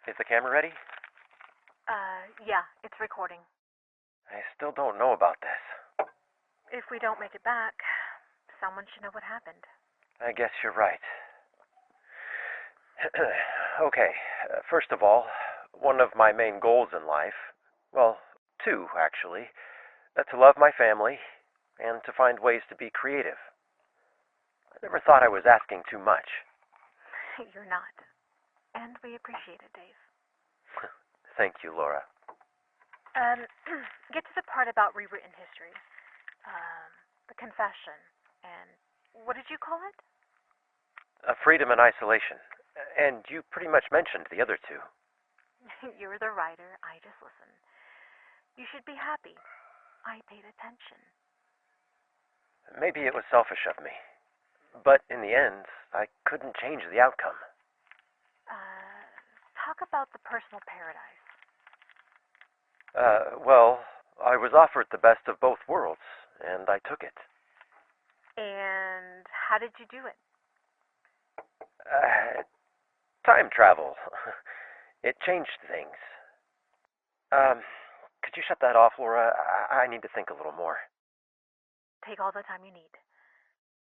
Is the camera ready? Yeah, it's recording. I still don't know about this. If we don't make it back, someone should know what happened. I guess you're right. Okay, first of all, one of my main goals in life, well, two actually, to love my family and to find ways to be creative. I never thought I was asking too much. You're not. And we appreciate it, Dave. Thank you, Laura. Get to the part about rewritten history. The confession. And what did you call it? Freedom and isolation. And you pretty much mentioned the other two. You're the writer. I just listen. You should be happy. I paid attention. Maybe it was selfish of me. But in the end, I couldn't change the outcome. Talk about the personal paradise. Well, I was offered the best of both worlds, and I took it. And how did you do it? Time travel. It changed things. Could you shut that off, Laura? I need to think a little more. Take all the time you need.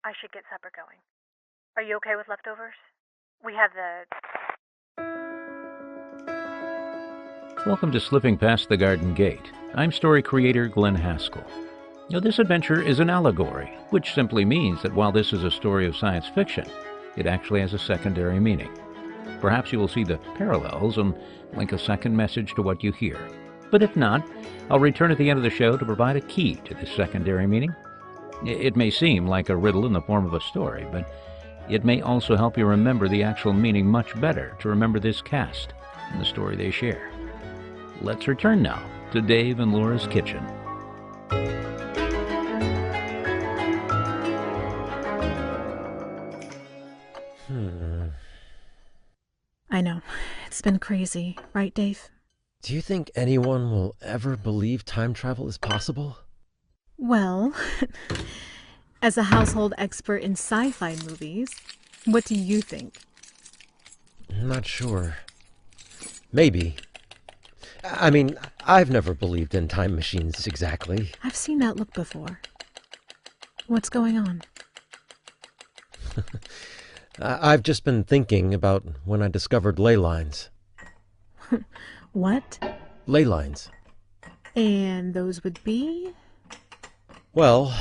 I should get supper going. Are you okay with leftovers? We have the... Welcome to Slipping Past the Garden Gate. I'm story creator Glenn Haskell. Now, this adventure is an allegory, which simply means that while this is a story of science fiction, it actually has a secondary meaning. Perhaps you will see the parallels and link a second message to what you hear. But if not, I'll return at the end of the show to provide a key to this secondary meaning. It may seem like a riddle in the form of a story, but it may also help you remember the actual meaning much better to remember this cast and the story they share. Let's return now to Dave and Laura's kitchen. I know. It's been crazy, right, Dave? Do you think anyone will ever believe time travel is possible? Well, as a household expert in sci-fi movies, what do you think? I'm not sure. Maybe. I mean, I've never believed in time machines exactly. I've seen that look before. What's going on? I've just been thinking about when I discovered ley lines. What? Ley lines. And those would be? Well,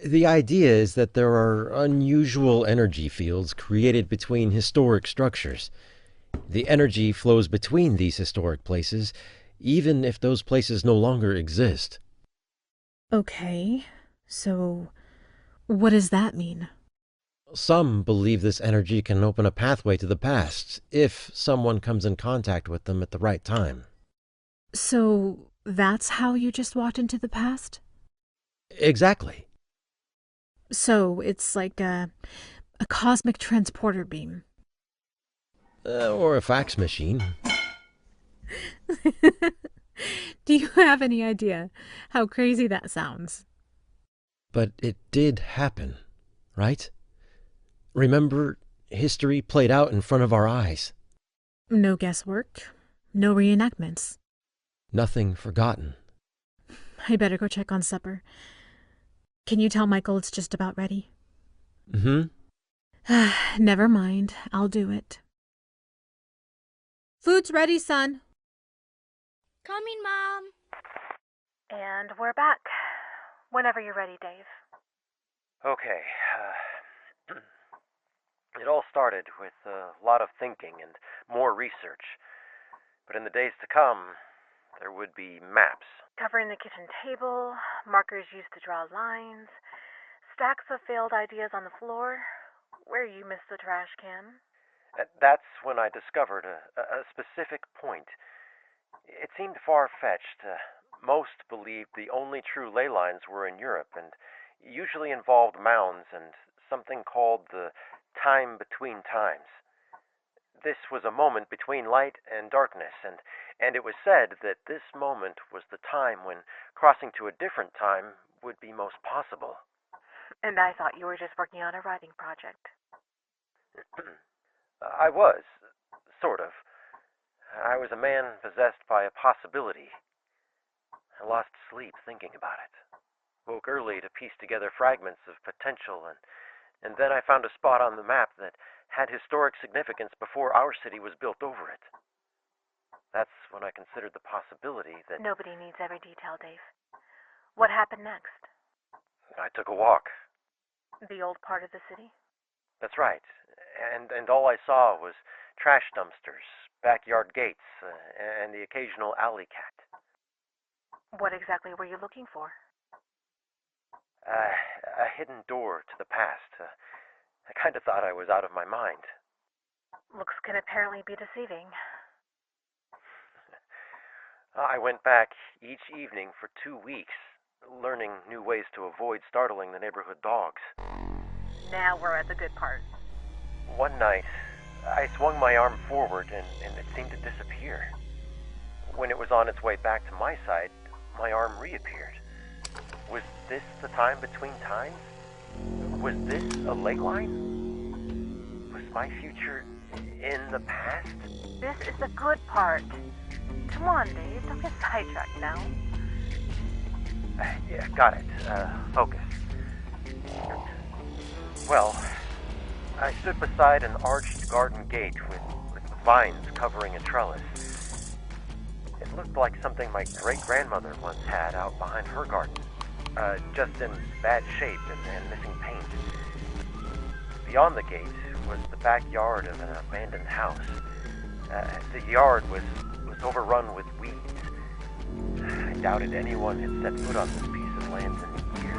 the idea is that there are unusual energy fields created between historic structures. The energy flows between these historic places, even if those places no longer exist. Okay, so what does that mean? Some believe this energy can open a pathway to the past, if someone comes in contact with them at the right time. So that's how you just walked into the past? Exactly. So it's like a cosmic transporter beam. Or a fax machine. Do you have any idea how crazy that sounds? But it did happen, right? Remember, history played out in front of our eyes. No guesswork, no reenactments. Nothing forgotten. I better go check on supper. Can you tell Michael it's just about ready? Never mind, I'll do it. Food's ready, son. Coming, Mom. And we're back. Whenever you're ready, Dave. Okay. It all started with a lot of thinking and more research. But in the days to come, there would be maps. Covering the kitchen table, markers used to draw lines, stacks of failed ideas on the floor, where you missed the trash can. That's when I discovered a specific point. It seemed far-fetched. Most believed the only true ley lines were in Europe and usually involved mounds and something called the time between times. This was a moment between light and darkness, and it was said that this moment was the time when crossing to a different time would be most possible. And I thought you were just working on a writing project. I was, sort of. I was a man possessed by a possibility. I lost sleep thinking about it. Woke early to piece together fragments of potential, and then I found a spot on the map that had historic significance before our city was built over it. That's when I considered the possibility that... Nobody needs every detail, Dave. What happened next? I took a walk. The old part of the city? That's right. And all I saw was trash dumpsters, backyard gates, and the occasional alley cat. What exactly were you looking for? A hidden door to the past. I kind of thought I was out of my mind. Looks can apparently be deceiving. I went back each evening for 2 weeks, learning new ways to avoid startling the neighborhood dogs. Now we're at the good part. One night, I swung my arm forward and it seemed to disappear. When it was on its way back to my side, my arm reappeared. Was this the time between times? Was this a ley line? Was my future in the past? This is the good part. Come on, Dave. Don't get sidetracked now. Yeah, got it. Focus. Well, I stood beside an arched garden gate with vines covering a trellis. It looked like something my great-grandmother once had out behind her garden, just in bad shape and missing paint. Beyond the gate was the backyard of an abandoned house. The yard was overrun with weeds. I doubted anyone had set foot on this piece of land in years.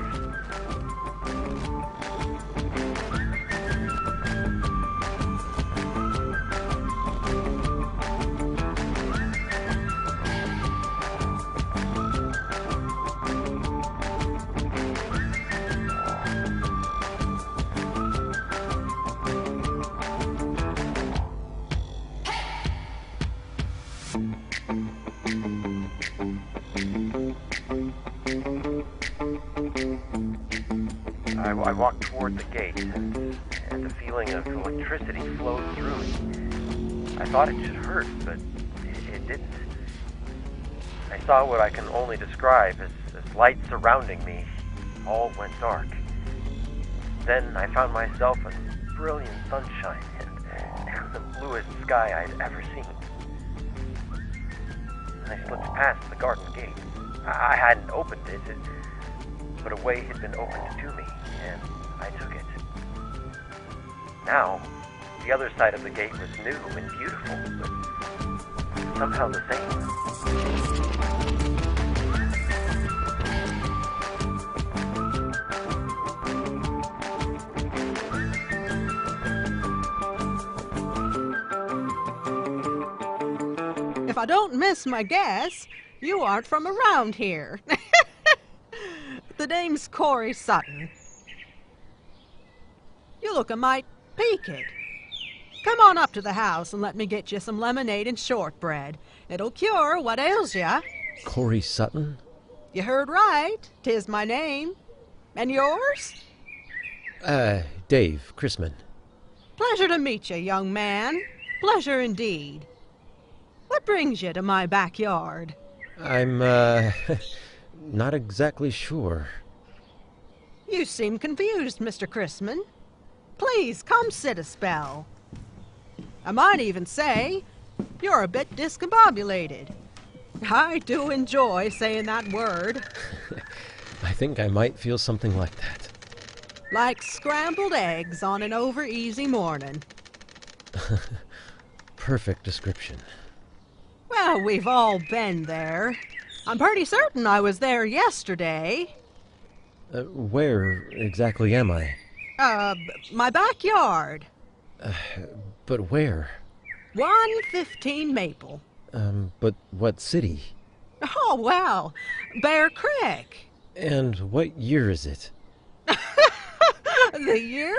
I walked toward the gate, and a feeling of electricity flowed through me. I thought it should hurt, but it didn't. I saw what I can only describe as light surrounding me. All went dark. Then I found myself in brilliant sunshine and the bluest sky I'd ever seen. And I slipped past the garden gate. I hadn't opened it, but a way had been opened to me, and I took it. Now, the other side of the gate was new and beautiful, but somehow the same. If I don't miss my guess, you aren't from around here. The name's Corey Sutton. You look a mite peaked. Come on up to the house and let me get you some lemonade and shortbread. It'll cure what ails ya. Corey Sutton? You heard right. 'Tis my name. And yours? Dave Chrisman. Pleasure to meet you, young man. Pleasure indeed. What brings you to my backyard? I'm, not exactly sure. You seem confused, Mr. Chrisman. Please, come sit a spell. I might even say you're a bit discombobulated. I do enjoy saying that word. I think I might feel something like that. Like scrambled eggs on an over-easy morning. Perfect description. Well, we've all been there. I'm pretty certain I was there yesterday. Where exactly am I? My backyard. But where? 115 Maple. But what city? Oh, well, Bear Creek. And what year is it? The year?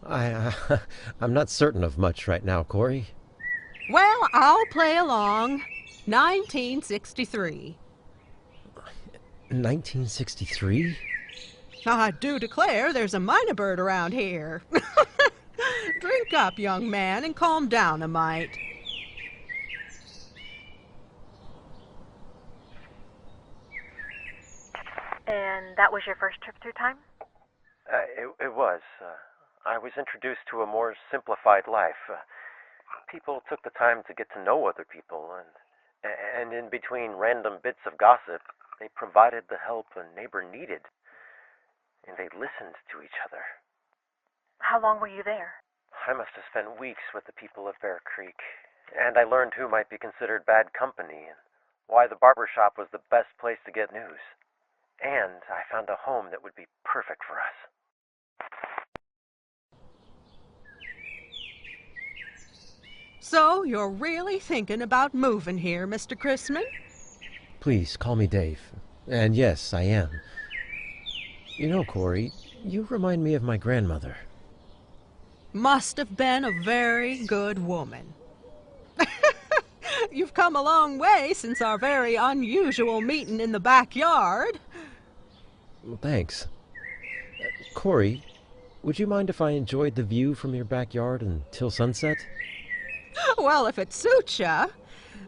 I'm not certain of much right now, Corey. Well, I'll play along. 1963. 1963? I do declare there's a minor bird around here. Drink up, young man, and calm down a mite. And that was your first trip through time? It was. I was introduced to a more simplified life. People took the time to get to know other people, and in between random bits of gossip, they provided the help a neighbor needed, and they listened to each other. How long were you there? I must have spent weeks with the people of Bear Creek, and I learned who might be considered bad company and why the barber shop was the best place to get news. And I found a home that would be perfect for us. So you're really thinking about moving here, Mr. Chrisman? Please, call me Dave. And yes, I am. You know, Corey, you remind me of my grandmother. Must have been a very good woman. You've come a long way since our very unusual meeting in the backyard. Well, thanks. Corey, would you mind if I enjoyed the view from your backyard until sunset? Well, if it suits ya.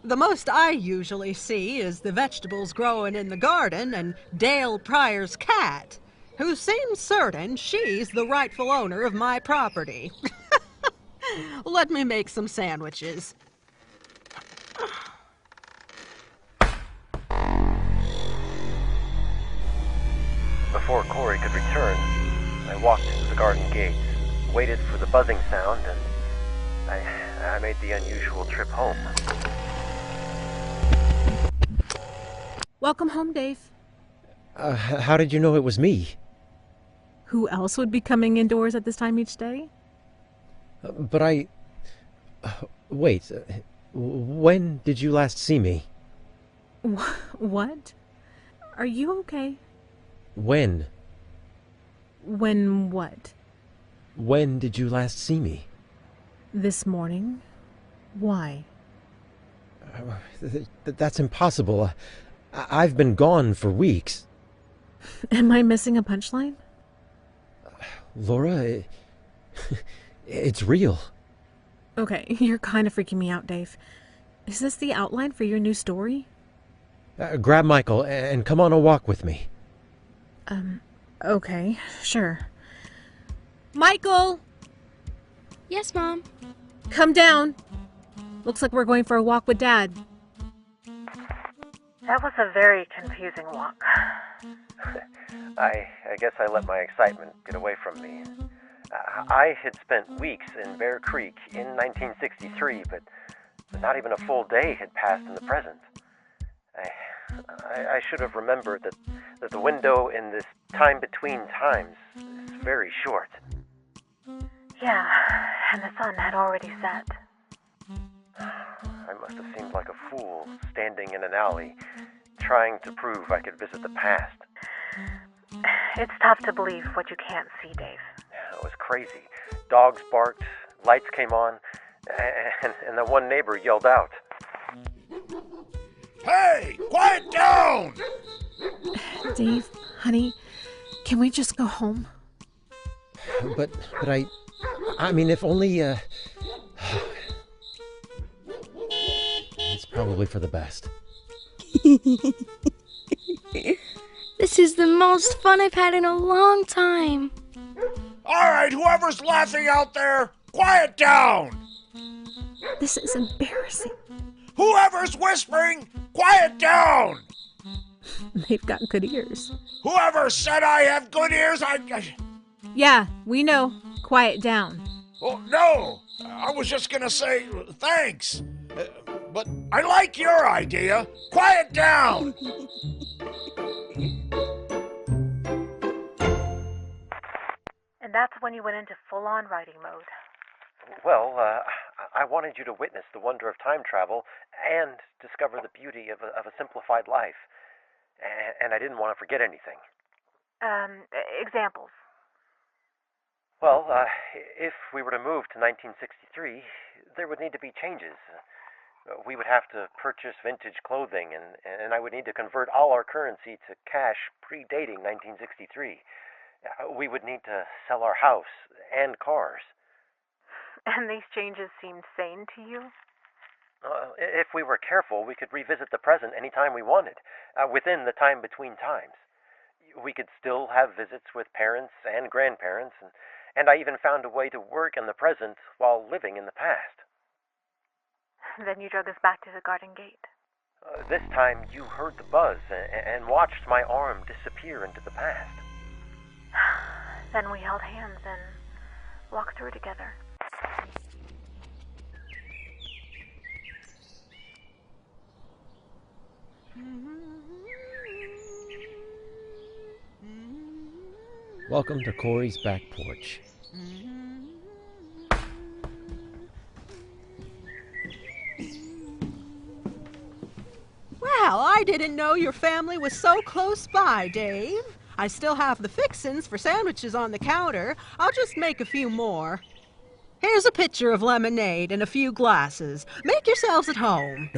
The most I usually see is the vegetables growing in the garden and Dale Pryor's cat, who seems certain she's the rightful owner of my property. Let me make some sandwiches. Before Corey could return, I walked to the garden gate, waited for the buzzing sound, and I made the unusual trip home. Welcome home, Dave. How did you know it was me? Who else would be coming indoors at this time each day? But I... Wait, when did you last see me? What? Are you okay? When? When what? When did you last see me? This morning? Why? That's impossible. I've been gone for weeks. Am I missing a punchline? Laura, it's real. Okay, you're kind of freaking me out, Dave. Is this the outline for your new story? Grab Michael and come on a walk with me. Okay, sure. Michael! Yes, Mom. Come down. Looks like we're going for a walk with Dad. That was a very confusing walk. I guess I let my excitement get away from me. I had spent weeks in Bear Creek in 1963, but not even a full day had passed in the present. I should have remembered that the window in this time between times is very short. Yeah, and the sun had already set. I must have seemed like a fool standing in an alley, trying to prove I could visit the past. It's tough to believe what you can't see, Dave. It was crazy. Dogs barked, lights came on, and the one neighbor yelled out. Hey, quiet down! Dave, honey, can we just go home? But I mean, if only, it's probably for the best. This is the most fun I've had in a long time. All right, whoever's laughing out there, quiet down! This is embarrassing. Whoever's whispering, quiet down! They've got good ears. Whoever said I have good ears, Yeah, we know. Quiet down. Oh, no, I was just gonna say thanks. But I like your idea. Quiet down! And that's when you went into full-on writing mode. Well, I wanted you to witness the wonder of time travel and discover the beauty of a simplified life. And I didn't want to forget anything. Examples. Well, if we were to move to 1963, there would need to be changes. We would have to purchase vintage clothing, and I would need to convert all our currency to cash predating 1963. We would need to sell our house and cars. And these changes seemed sane to you? If we were careful, we could revisit the present anytime we wanted, within the time between times. We could still have visits with parents and grandparents, and I even found a way to work in the present while living in the past. Then you drug us back to the garden gate. This time you heard the buzz and watched my arm disappear into the past. Then we held hands and walked through together. Welcome to Corey's back porch. Well, I didn't know your family was so close by, Dave. I still have the fixins for sandwiches on the counter. I'll just make a few more. Here's a pitcher of lemonade and a few glasses. Make yourselves at home.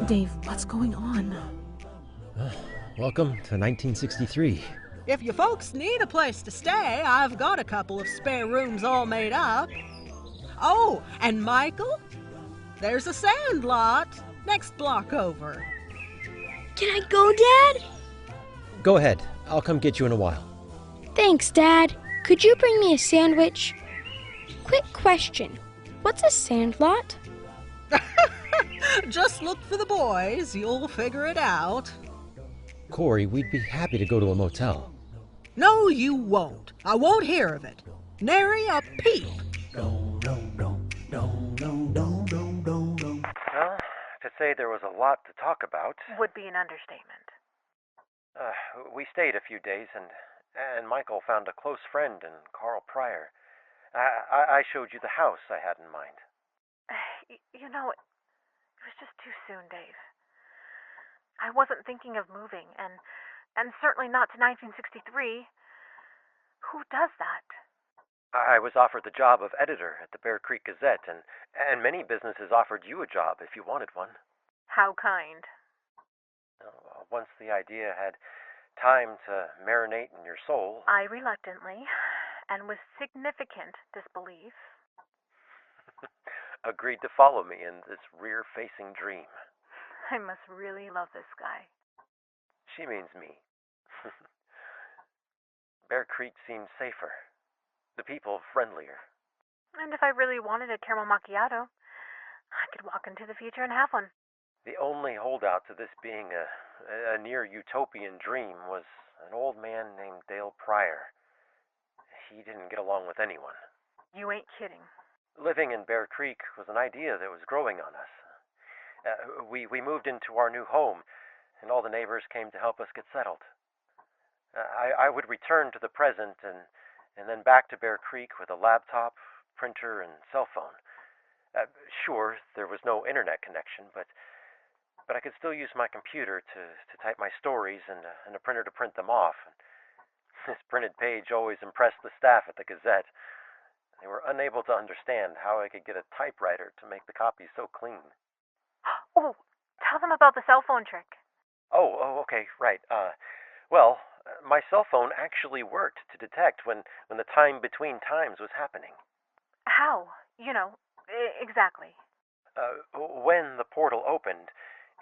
Dave, what's going on? Welcome to 1963. If you folks need a place to stay, I've got a couple of spare rooms all made up. Oh, and Michael, there's a sand lot next block over. Can I go, Dad? Go ahead. I'll come get you in a while. Thanks, Dad. Could you bring me a sandwich? Quick question. What's a sandlot? Just look for the boys. You'll figure it out. Corey, we'd be happy to go to a motel. No, you won't. I won't hear of it. Nary a peep. Well, to say there was a lot to talk about. Would be an understatement. We stayed a few days, and Michael found a close friend in Carl Pryor. I showed you the house I had in mind. You know, it was just too soon, Dave. I wasn't thinking of moving, and certainly not to 1963. Who does that? I was offered the job of editor at the Bear Creek Gazette, and many businesses offered you a job if you wanted one. How kind. Once the idea had time to marinate in your soul. I reluctantly, and with significant disbelief, agreed to follow me in this rear-facing dream. I must really love this guy. She means me. Bear Creek seemed safer. The people friendlier. And if I really wanted a caramel macchiato, I could walk into the future and have one. The only holdout to this being a near-utopian dream was an old man named Dale Pryor. He didn't get along with anyone. You ain't kidding. Living in Bear Creek was an idea that was growing on us. We moved into our new home, and all the neighbors came to help us get settled. I would return to the present and then back to Bear Creek with a laptop, printer, and cell phone. Sure, there was no internet connection, but I could still use my computer to type my stories and a printer to print them off. This printed page always impressed the staff at the Gazette. They were unable to understand how I could get a typewriter to make the copies so clean. Oh, tell them about the cell phone trick. Oh, okay, right. Well, my cell phone actually worked to detect when the time between times was happening. How? Exactly. When the portal opened,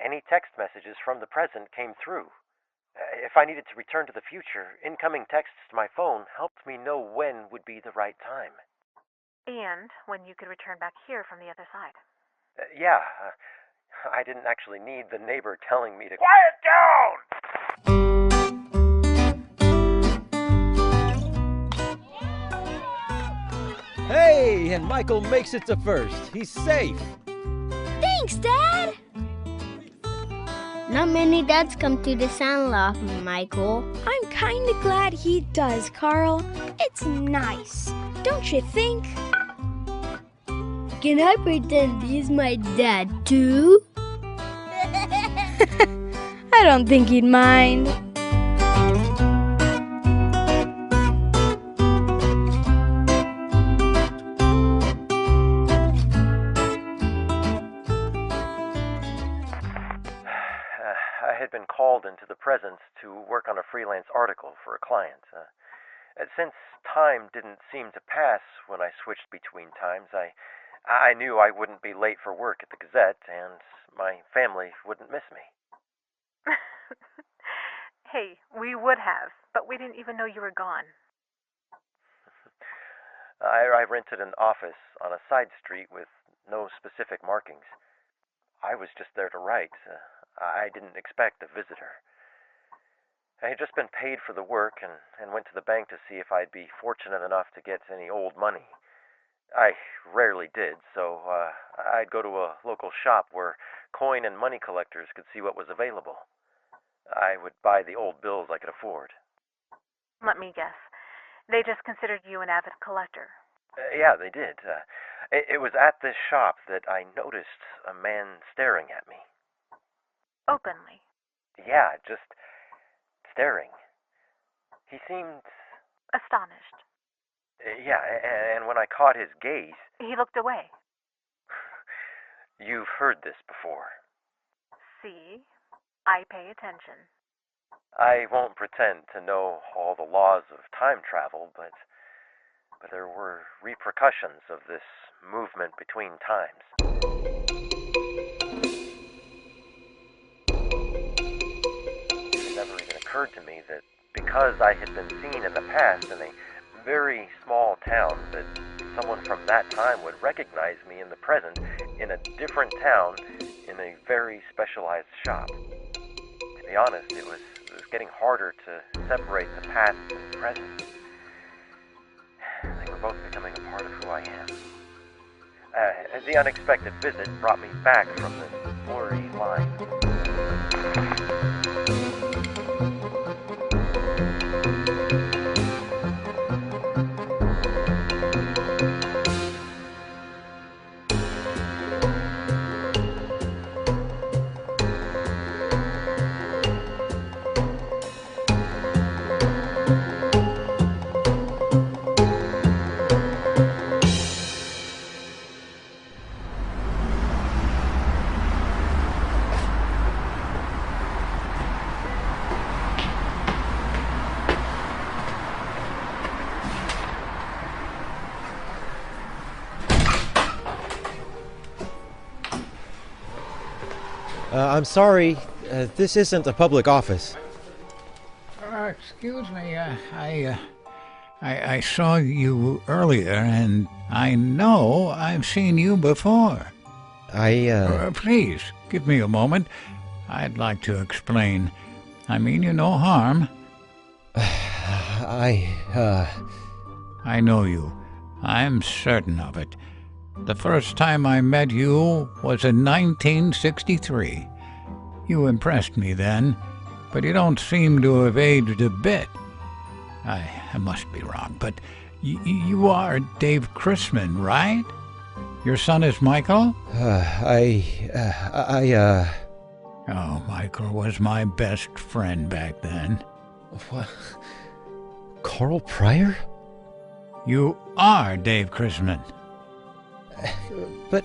any text messages from the present came through. If I needed to return to the future, incoming texts to my phone helped me know when would be the right time. And when you could return back here from the other side. Yeah, I didn't actually need the neighbor telling me to Quiet down! Hey, and Michael makes it to first. He's safe. Thanks, Dad! Not many dads come to the sandlot, Michael. I'm kinda glad he does, Carl. It's nice, don't you think? Can I pretend he's my dad, too? I don't think he'd mind. I had been called into the present to work on a freelance article for a client. Since time didn't seem to pass when I switched between times, I knew I wouldn't be late for work at the Gazette, and my family wouldn't miss me. Hey, we would have, but we didn't even know you were gone. I rented an office on a side street with no specific markings. I was just there to write. I didn't expect a visitor. I had just been paid for the work and went to the bank to see if I'd be fortunate enough to get any old money. I rarely did, so I'd go to a local shop where coin and money collectors could see what was available. I would buy the old bills I could afford. Let me guess. They just considered you an avid collector. Yeah, they did. It was at this shop that I noticed a man staring at me. Openly. Yeah, just staring. He seemed... Astonished. Yeah, and when I caught his gaze... He looked away. You've heard this before. See? I pay attention. I won't pretend to know all the laws of time travel, but there were repercussions of this movement between times. It never even occurred to me that because I had been seen in the past in a very small town, that someone from that time would recognize me in the present in a different town in a very specialized shop. To be honest, it was getting harder to separate the past and present. They were both becoming a part of who I am. The unexpected visit brought me back from this blurry line. I'm sorry. This isn't a public office. Excuse me. I saw you earlier, and I know I've seen you before. Please, give me a moment. I'd like to explain. I mean you no harm. I know you. I'm certain of it. The first time I met you was in 1963. You impressed me then, but you don't seem to have aged a bit. I must be wrong, but you are Dave Chrisman, right? Your son is Michael? Oh, Michael was my best friend back then. What? Carl Pryor? You are Dave Chrisman. But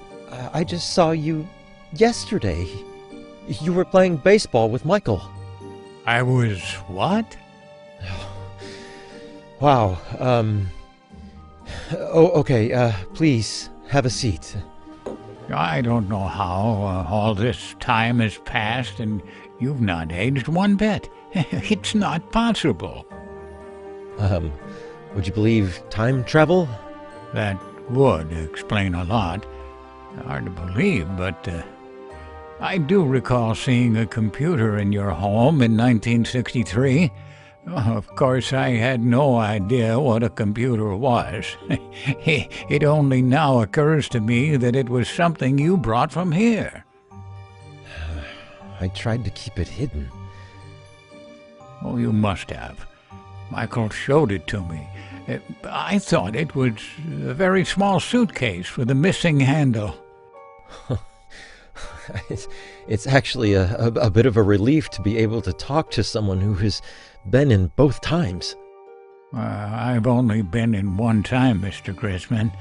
I just saw you yesterday. You were playing baseball with Michael. I was what? Wow. Okay, please, have a seat. I don't know how all this time has passed and you've not aged one bit. It's not possible. Would you believe time travel? That would explain a lot. Hard to believe, but I do recall seeing a computer in your home in 1963. Of course, I had no idea what a computer was. It only now occurs to me that it was something you brought from here. I tried to keep it hidden. Oh, you must have. Michael showed it to me. I thought it was a very small suitcase with a missing handle. It's actually a bit of a relief to be able to talk to someone who has been in both times. I've only been in one time, Mr. Chrisman.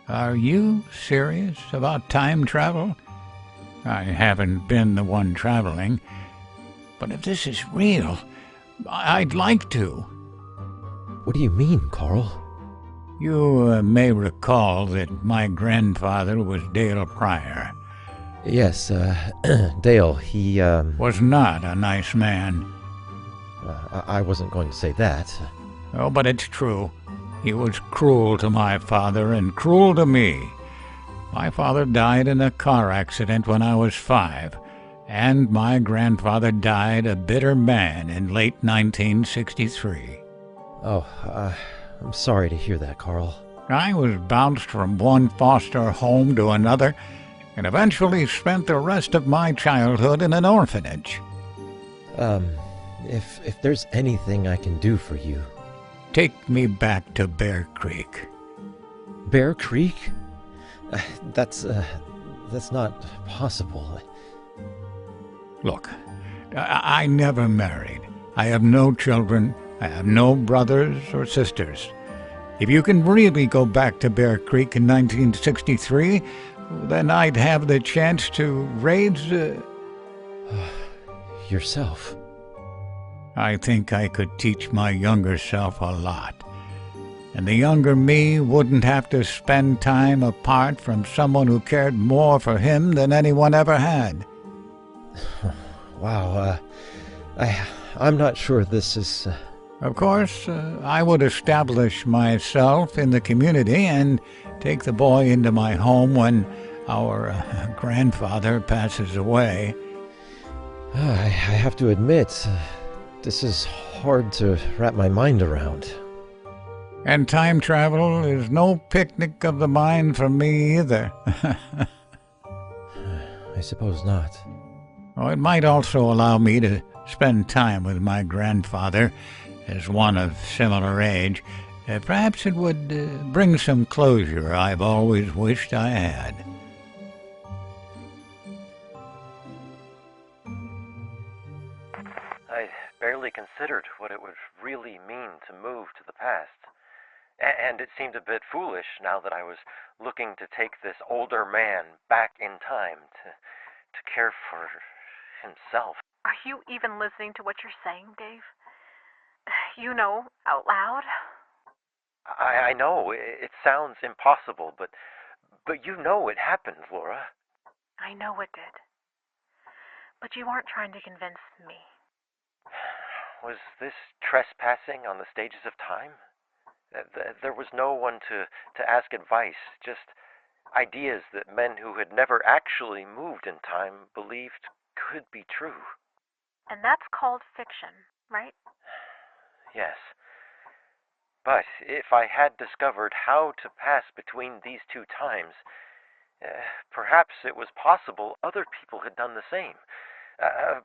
Are you serious about time travel? I haven't been the one traveling, but if this is real, I'd like to. What do you mean, Carl? You may recall that my grandfather was Dale Pryor. Yes, Dale, he, Was not a nice man. I wasn't going to say that. Oh, but it's true. He was cruel to my father and cruel to me. My father died in a car accident when I was 5, and my grandfather died a bitter man in late 1963. Oh, I'm sorry to hear that, Carl. I was bounced from one foster home to another and eventually spent the rest of my childhood in an orphanage. If there's anything I can do for you... Take me back to Bear Creek. Bear Creek? That's not possible. Look, I never married. I have no children. I have no brothers or sisters. If you can really go back to Bear Creek in 1963, then I'd have the chance to raise... Yourself? I think I could teach my younger self a lot. And the younger me wouldn't have to spend time apart from someone who cared more for him than anyone ever had. Wow, I'm not sure this is... Of course, I would establish myself in the community and take the boy into my home when our grandfather passes away. I have to admit, this is hard to wrap my mind around. And time travel is no picnic of the mind for me either. I suppose not. Oh, it might also allow me to spend time with my grandfather as one of similar age. Perhaps it would bring some closure I've always wished I had. I barely considered what it would really mean to move to the past. And it seemed a bit foolish now that I was looking to take this older man back in time to care for himself. Are you even listening to what you're saying, Dave? You know, out loud? I know, it sounds impossible, but you know it happened, Laura. I know it did. But you aren't trying to convince me. Was this trespassing on the stages of time? There was no one to ask advice, just ideas that men who had never actually moved in time believed could be true. And that's called fiction, right? Yes. But if I had discovered how to pass between these two times, perhaps it was possible other people had done the same.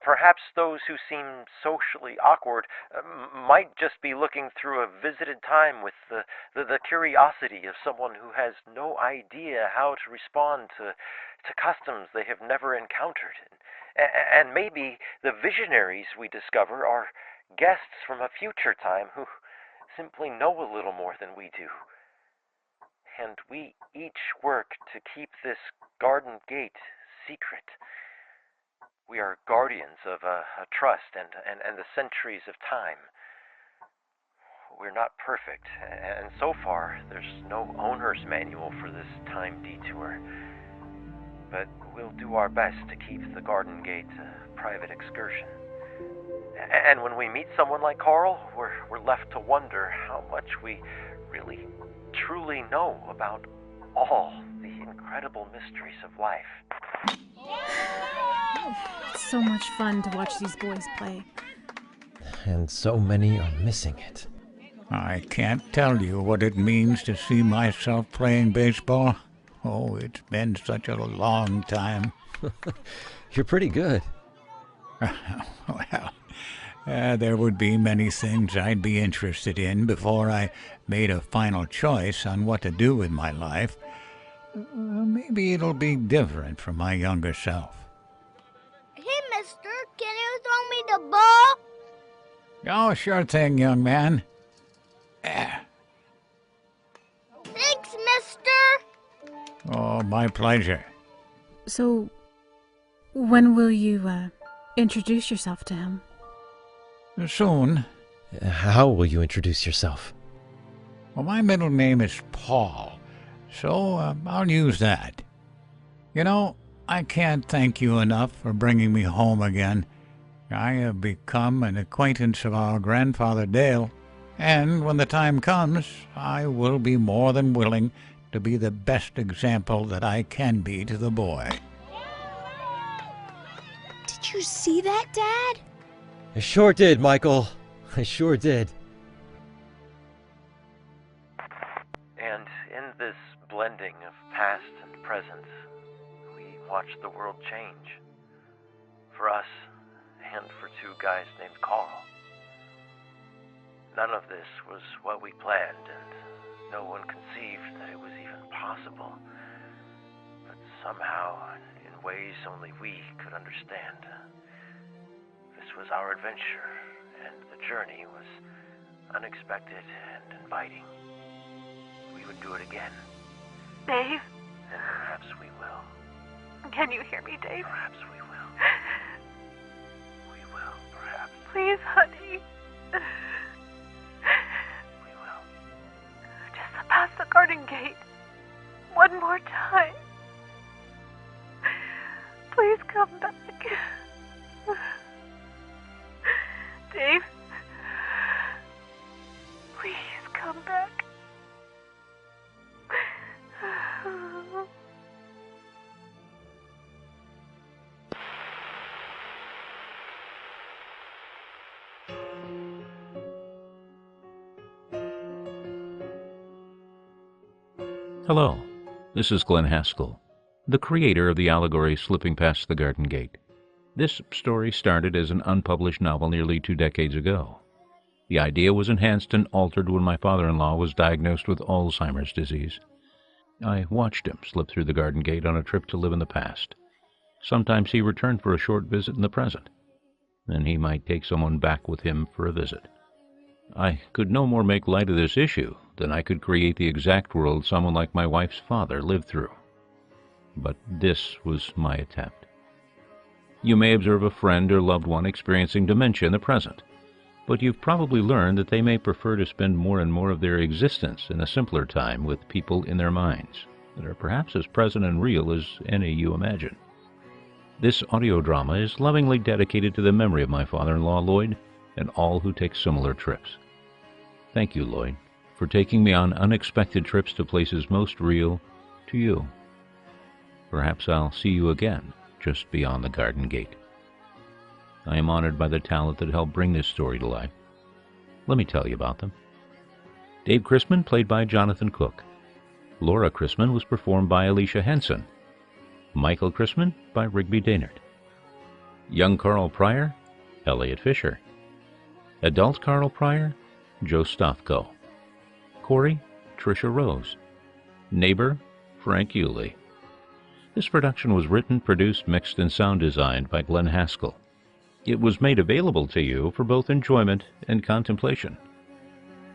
Perhaps those who seem socially awkward might just be looking through a visited time with the curiosity of someone who has no idea how to respond to customs they have never encountered. And maybe the visionaries we discover are guests from a future time who simply know a little more than we do. And we each work to keep this garden gate secret. We are guardians of a trust and the centuries of time. We're not perfect, and so far there's no owner's manual for this time detour. But we'll do our best to keep the garden gate a private excursion. And when we meet someone like Carl, we're left to wonder how much we really, truly know about all the incredible mysteries of life. It's so much fun to watch these boys play. And so many are missing it. I can't tell you what it means to see myself playing baseball. Oh, it's been such a long time. You're pretty good. Well, there would be many things I'd be interested in before I made a final choice on what to do with my life. Maybe it'll be different for my younger self. Hey, mister, can you throw me the ball? Oh, sure thing, young man. Thanks, mister. Oh, my pleasure. So, when will you, introduce yourself to him? Soon. How will you introduce yourself? Well, my middle name is Paul, so I'll use that. You know, I can't thank you enough for bringing me home again. I have become an acquaintance of our grandfather Dale, and when the time comes, I will be more than willing to be the best example that I can be to the boy. Did you see that, Dad? I sure did, Michael. I sure did. And in this blending of past and present, we watched the world change. For us, and for two guys named Carl. None of this was what we planned, and no one conceived that it was even possible. But somehow, in ways only we could understand, this was our adventure, and the journey was unexpected and inviting. We would do it again. Dave? And perhaps we will. Can you hear me, Dave? Perhaps we will. We will, perhaps. Please, honey. We will. Just past the garden gate. One more time. Please come back. Dave? Please come back. Hello, this is Glenn Haskell, the creator of the allegory Slipping Past the Garden Gate. This story started as an unpublished novel nearly 2 decades ago. The idea was enhanced and altered when my father-in-law was diagnosed with Alzheimer's disease. I watched him slip through the garden gate on a trip to live in the past. Sometimes he returned for a short visit in the present. Then he might take someone back with him for a visit. I could no more make light of this issue than I could create the exact world someone like my wife's father lived through. But this was my attempt. You may observe a friend or loved one experiencing dementia in the present, but you've probably learned that they may prefer to spend more and more of their existence in a simpler time with people in their minds that are perhaps as present and real as any you imagine. This audio drama is lovingly dedicated to the memory of my father-in-law, Lloyd, and all who take similar trips. Thank you, Lloyd, for taking me on unexpected trips to places most real to you. Perhaps I'll see you again just beyond the garden gate. I am honored by the talent that helped bring this story to life. Let me tell you about them. Dave Chrisman, played by Jonathan Cook. Laura Chrisman was performed by Alicia Henson. Michael Chrisman by Rigby Daynard. Young Carl Pryor, Elliot Fisher. Adult Carl Pryor, Joe Stofko. Corey, Tricia Rose. Neighbor, Frank Yulee. This production was written, produced, mixed, and sound designed by Glenn Haskell. It was made available to you for both enjoyment and contemplation.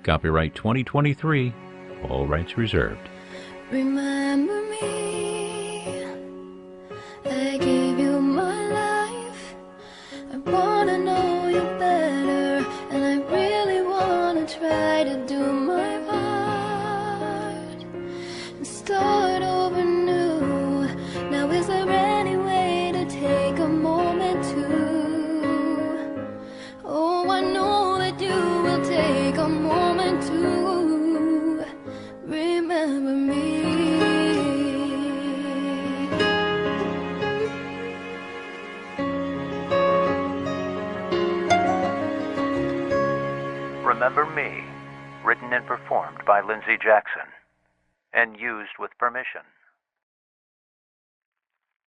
Copyright 2023, all rights reserved. Remember me, I gave you my life. I wanna know you better, and I really wanna try to do my part and start over new. Now is there any way to take a moment to, oh, I know that you will take a moment to remember me. Remember Me, written and performed by Lindsay Jackson, and used with permission.